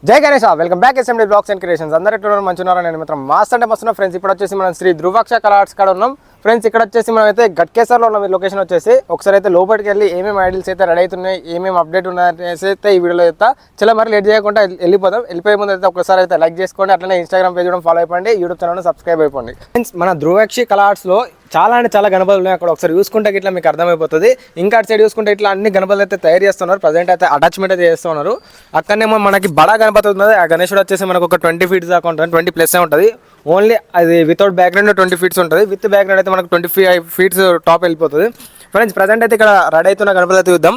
జై Ganesh, welcome back SMD blogs and creations. అందరూ ఎట్లా మంచిగా నేను మాత్రం మాస్ అంటే మస్తున్నా ఫ్రెండ్స్. ఇప్పుడు వచ్చేసి మనం శ్రీ ధృవాక్ష కళా ఆర్ట్స్ కాడ ఉన్నాం ఫ్రెండ్స్. ఇక్కడ వచ్చేసి మనం అయితే గట్కేసర్లో ఉన్నాం. ఈ లొకేషన్ వచ్చేసి ఒకసారి అయితే లోపలికి వెళ్ళి ఏమేమి ఐడిల్స్ అయితే రెడీ అవుతున్నాయి, ఏమేమి అప్డేట్ ఉన్నాయనేసి అయితే ఈ వీడియోలో చెప్తా. చాలా మరి లేట్ చేయకుండా వెళ్ళిపోదాం. వెళ్ళిపోయే ముందు అయితే ఒకసారి అయితే లైక్ చేసుకోండి, అట్లనే ఇన్స్టాగ్రామ్ పేజ్ కూడా ఫాలో అయిపోండి, యూట్యూబ్ ఛానల్ సబ్స్క్రైబ్ అయిపోండి ఫ్రెండ్స్. మన ధృవాక్ష కళా ఆర్ట్స్లో చాలా అంటే చాలా గణపతులు ఉన్నాయి. అక్కడ ఒకసారి చూసుకుంటే ఇట్లా మీకు అర్థమైపోతుంది. ఇంకా అటు సైడ్ చూసుకుంటే ఇట్లా అన్ని గణపతులు అయితే తయారు చేస్తున్నారు. ప్రజెంట్ అయితే అటాచ్మెంట్ అయితే చేస్తున్నారు. అక్కడనేమో మనకి బడా గణపతి ఉంది. ఆ గణేశుడు వచ్చేసి మనకు ఒక 20 feet దాకా ఉంటుంది, 20+ ఉంటుంది. ఓన్లీ అది వితౌట్ బ్యాక్గ్రౌండ్ 20 feet ఉంటుంది. విత్ బ్యాక్గ్రౌండ్ అయితే మనకు 25 feet టాప్ వెళ్ళిపోతుంది ఫ్రెండ్స్. ప్రజెంట్ అయితే ఇక్కడ రెడీ అవుతున్న గణపతి అయితే చూద్దాం.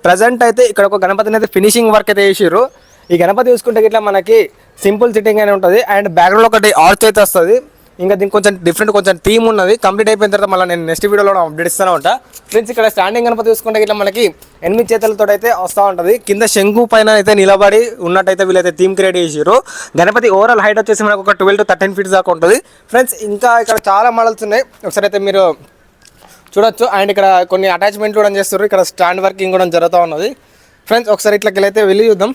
ప్రజెంట్ అయితే ఇక్కడ ఒక గణపతిని అయితే ఫినిషింగ్ వర్క్ అయితే చేసారు. ఈ గణపతి చూసుకుంటే ఇట్లా మనకి సింపుల్ సిట్టింగ్ అని ఉంటుంది. అండ్ బ్యాక్గ్రౌండ్లో ఒకటి ఆర్చ్ అయితే వస్తుంది. ఇంకా దీనికి కొంచెం డిఫరెంట్ కొంచెం థీమ్ ఉన్నది. కంప్లీట్ అయిపోయిన తర్వాత మళ్ళీ నేను నెక్స్ట్ వీడియోలో అప్డేట్ ఇస్తూనే ఉంటా ఫ్రెండ్స్. ఇక్కడ స్టాండింగ్ గణపతి చూసుకుంటే ఇట్లా మనకి 8 చేతులతో అయితే వస్తూ ఉంటుంది. కింద శంకు పైన అయితే నిలబడి ఉన్నట్టయితే వీళ్ళైతే థీమ్ క్రియేట్ చేసారు. గణపతి ఓవరాల్ హైట్ వచ్చేసి మనకు ఒక 12 to 13 feet దాకా ఉంటుంది ఫ్రెండ్స్. ఇంకా ఇక్కడ చాలా మోడల్స్ ఉన్నాయి, ఒకసారి అయితే మీరు చూడొచ్చు. అండ్ ఇక్కడ కొన్ని అటాచ్మెంట్ కూడా చేస్తారు. ఇక్కడ స్టాండ్ వర్కింగ్ కూడా జరుగుతూ ఉన్నది ఫ్రెండ్స్. ఒకసారి ఇట్లకి అయితే వెళ్ళి చూద్దాం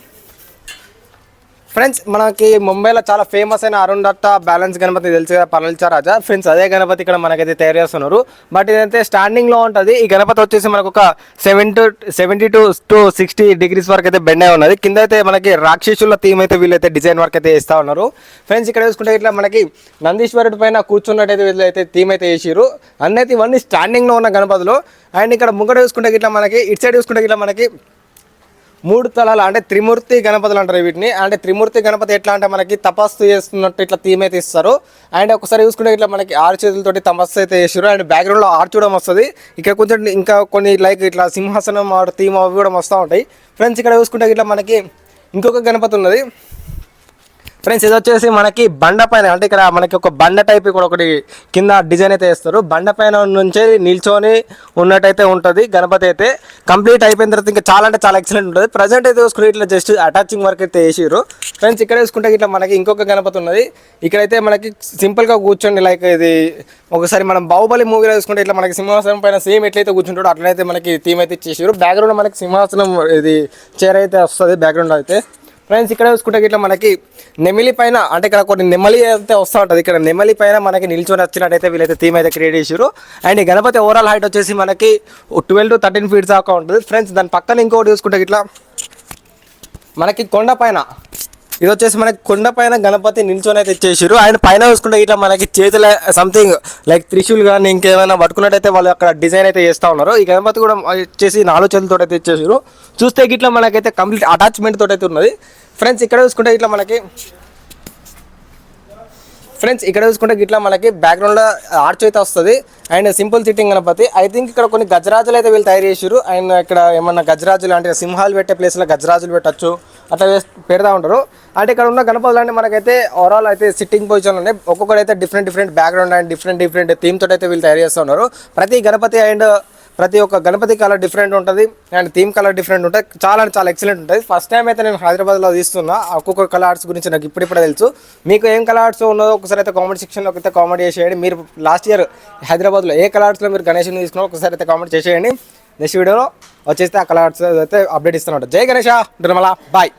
ఫ్రెండ్స్. మనకి ముంబైలో చాలా ఫేమస్ అయిన అరుణ్ దత్త బ్యాలెన్స్ గణపతి తెలుసు కదా, పనల్చా రాజా ఫ్రెండ్స్. అదే గణపతి ఇక్కడ మనకైతే తయారు చేస్తున్నారు. బట్ ఇదైతే స్టాండింగ్లో ఉంటుంది. ఈ గణపతి వచ్చేసి మనకు ఒక 70 to 60 degrees వరకు అయితే బెండ్ అయి ఉన్నది. కింద అయితే మనకి రాక్షసుల థీమ్ అయితే వీళ్ళైతే డిజైన్ వర్క్ అయితే చేస్తూ ఉన్నారు ఫ్రెండ్స్. ఇక్కడ చూసుకుంటే ఇట్లా మనకి నందీశ్వరుడి పైన కూర్చున్నట్టయితే వీళ్ళైతే థీమ్ అయితే చేసారు. అన్నైతే ఇవన్నీ స్టాండింగ్లో ఉన్న గణపతులు. అండ్ ఇక్కడ ముంగట చూసుకుంటే ఇట్లా మనకి ఇటు సైడ్ చూసుకుంటే ఇట్లా మనకి 3 తలాలు అంటే త్రిమూర్తి గణపతులు అంటారు వీటిని. అంటే త్రిమూర్తి గణపతి ఎట్లా అంటే మనకి తపస్సు చేస్తున్నట్టు ఇట్లా థీమ్ అయితే ఇస్తారు. అండ్ ఒకసారి చూసుకుంటే ఇట్లా మనకి 6 చేతులతోటి తపస్సు అయితే చేసారు. అండ్ బ్యాక్గ్రౌండ్లో ఆర్చ్ కూడా వస్తుంది. ఇక్కడ కొంచెం ఇంకా కొన్ని లైక్ ఇట్లా సింహాసనం థీమ్ అవి కూడా వస్తూ ఉంటాయి ఫ్రెండ్స్. ఇక్కడ చూసుకుంటే ఇట్లా మనకి ఇంకొక గణపతి ఉన్నది ఫ్రెండ్స్. ఇది వచ్చేసి మనకి బండ పైన అంటే ఇక్కడ మనకి ఒక బండ టైప్ కూడా ఒకటి కింద డిజైన్ అయితే వేస్తారు. బండ పైన నుంచే నిల్చొని ఉన్నట్టయితే ఉంటుంది గణపతి అయితే. కంప్లీట్ అయిపోయిన తర్వాత ఇంకా చాలా అంటే చాలా ఎక్సలెంట్ ఉంటుంది. ప్రజెంట్ అయితే చూసుకుంటే ఇట్లా జస్ట్ అటాచింగ్ వర్క్ అయితే వేసారు ఫ్రెండ్స్. ఇక్కడ చూసుకుంటే ఇట్లా మనకి ఇంకొక గణపతి ఉన్నది. ఇక్కడైతే మనకి సింపుల్గా కూర్చోండి. లైక్ ఇది ఒకసారి మనం బాహుబలి మూవీలో చూసుకుంటే ఇట్లా మనకి సింహాసనం పైన సేమ్ ఎట్లయితే కూర్చుంటాడో అట్లయితే మనకి థీమ్ అయితే ఇచ్చేసారు. బ్యాక్గ్రౌండ్ మనకి సింహాసనం ఇది చైర్ అయితే వస్తుంది బ్యాక్గ్రౌండ్ అయితే ఫ్రెండ్స్. ఇక్కడ చూసుకుంటే ఇట్లా మనకి నెమలి పైన అంటే ఇక్కడ కొన్ని నెమలి అయితే వస్తూ ఉంటుంది. ఇక్కడ నెమలి పైన మనకి నిల్చొని వచ్చినట్టయితే వీళ్ళైతే థీమ్ అయితే క్రియేట్ చేసారు. అండ్ ఈ గణపతి ఓవరాల్ హైట్ వచ్చేసి మనకి 12 to 13 feet దాకా ఉంటుంది ఫ్రెండ్స్. దాని పక్కన ఇంకోటి చూసుకుంటే ఇట్లా మనకి కొండ పైన ఇది వచ్చేసి మనకి కొండ పైన గణపతి నిల్చొని అయితే ఇచ్చేసారు. ఆయన పైన చూసుకుంటే ఇట్లా మనకి చేతుల సంథింగ్ లైక్ త్రిశూల్ కానీ ఇంకేమైనా పట్టుకున్నట్టయితే వాళ్ళు అక్కడ డిజైన్ అయితే చేస్తూ ఉన్నారు. ఈ గణపతి కూడా వచ్చేసి 4 చేతులతో అయితే ఇచ్చేసారు. చూస్తే ఇట్లా మనకైతే కంప్లీట్ అటాచ్మెంట్ తోటి అయితే ఉన్నది ఫ్రెండ్స్. ఇక్కడ చూసుకుంటే ఇట్లా మనకి ఇట్లా మనకి బ్యాక్గ్రౌండ్లో ఆర్చ్ అయితే వస్తుంది. And simple sitting Ganapati. I think ఇక్కడ కొన్ని గజరాజులు అయితే వీళ్ళు తయారు చేసారు. అండ్ ఇక్కడ ఏమన్నా గజరాజులు అంటే సింహాలు పెట్టే ప్లేస్లో గజరాజులు పెట్టచ్చు అట్లా పెడతా ఉంటారు. అంటే ఇక్కడ ఉన్న గణపతులు అంటే మనకైతే ఓవరాల్ అయితే సిట్టింగ్ పొజిషన్ ఉన్నాయి. ఒక్కొక్కటి అయితే different background and different theme తోటి అయితే వీళ్ళు తయారు చేస్తూ ఉన్నారు. ప్రతి గణపతి అండ్ ప్రతి ఒక్క గణపతి కలర్ డిఫరెంట్ ఉంటుంది అండ్ థీమ్ కలర్ డిఫరెంట్ ఉంటుంది. చాలా ఎక్సలెంట్ ఉంటుంది. ఫస్ట్ టైం అయితే నేను హైదరాబాద్లో తీస్తున్నా. ఒక్కొక్క కలర్ ఆర్ట్స్ గురించి నాకు ఇప్పుడే తెలుసు. మీకు ఏం కలర్ ఆర్ట్స్ ఉన్నదో ఒకసారి అయితే కామెంట్ సెక్షన్లోకి అయితే కామెంట్ చేసేయండి. మీరు లాస్ట్ ఇయర్ హైదరాబాద్లో ఏ కలర్ ఆర్ట్స్లో మీరు గణేష్ని తీసుకున్నారో ఒకసారి అయితే కామెంట్ చేసేయండి. నెక్స్ట్ వీడియోలో వచ్చేస్తే ఆ కలర్ ఆర్ట్స్ అయితే అప్డేట్ ఇస్తున్నట్టు. జై గణేష నిర్మల బాయ్.